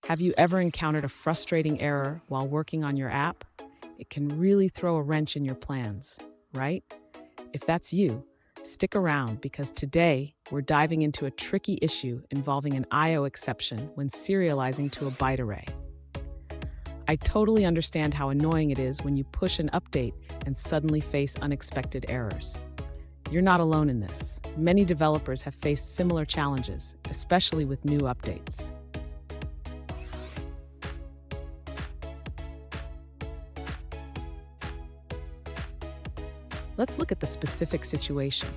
Have you ever encountered a frustrating error while working on your app? It can really throw a wrench in your plans, right? If that's you, stick around because today we're diving into a tricky issue involving an IO exception when serializing to a byte array. I totally understand how annoying it is when you push an update and suddenly face unexpected errors. You're not alone in this. Many developers have faced similar challenges, especially with new updates. Let's look at the specific situation.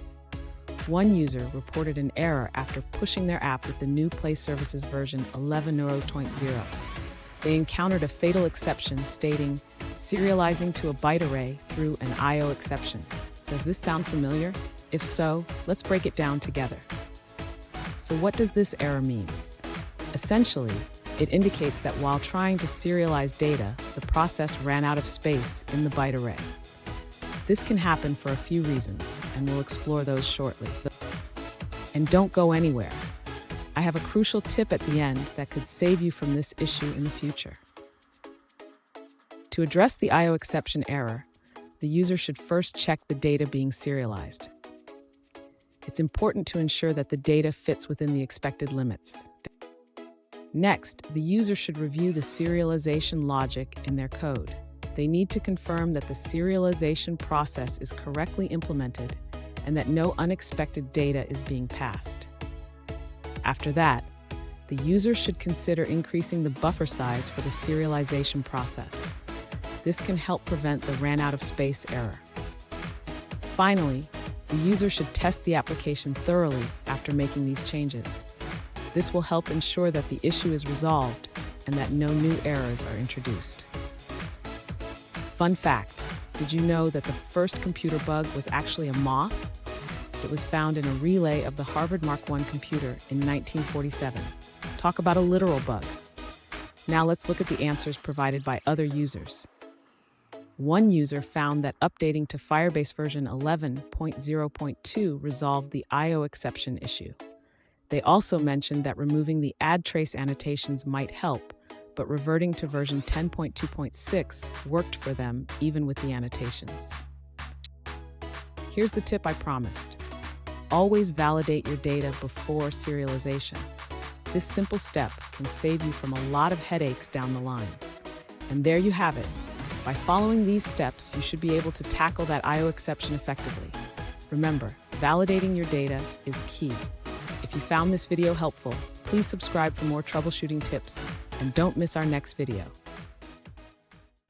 One user reported an error after pushing their app with the new Play Services version 11.0. They encountered a fatal exception stating, "Serializing to a byte array through an IO exception." Does this sound familiar? If so, let's break it down together. So what does this error mean? Essentially, it indicates that while trying to serialize data, the process ran out of space in the byte array. This can happen for a few reasons, and we'll explore those shortly. And don't go anywhere. I have a crucial tip at the end that could save you from this issue in the future. To address the IO exception error, the user should first check the data being serialized. It's important to ensure that the data fits within the expected limits. Next, the user should review the serialization logic in their code. They need to confirm that the serialization process is correctly implemented and that no unexpected data is being passed. After that, the user should consider increasing the buffer size for the serialization process. This can help prevent the ran out of space error. Finally, the user should test the application thoroughly after making these changes. This will help ensure that the issue is resolved and that no new errors are introduced. Fun fact, did you know that the first computer bug was actually a moth? It was found in a relay of the Harvard Mark I computer in 1947. Talk about a literal bug. Now let's look at the answers provided by other users. One user found that updating to Firebase version 11.0.2 resolved the IO exception issue. They also mentioned that removing the add trace annotations might help, but reverting to version 10.2.6 worked for them even with the annotations. Here's the tip I promised. Always validate your data before serialization. This simple step can save you from a lot of headaches down the line. And there you have it. By following these steps, you should be able to tackle that IO exception effectively. Remember, validating your data is key. If you found this video helpful, please subscribe for more troubleshooting tips and don't miss our next video.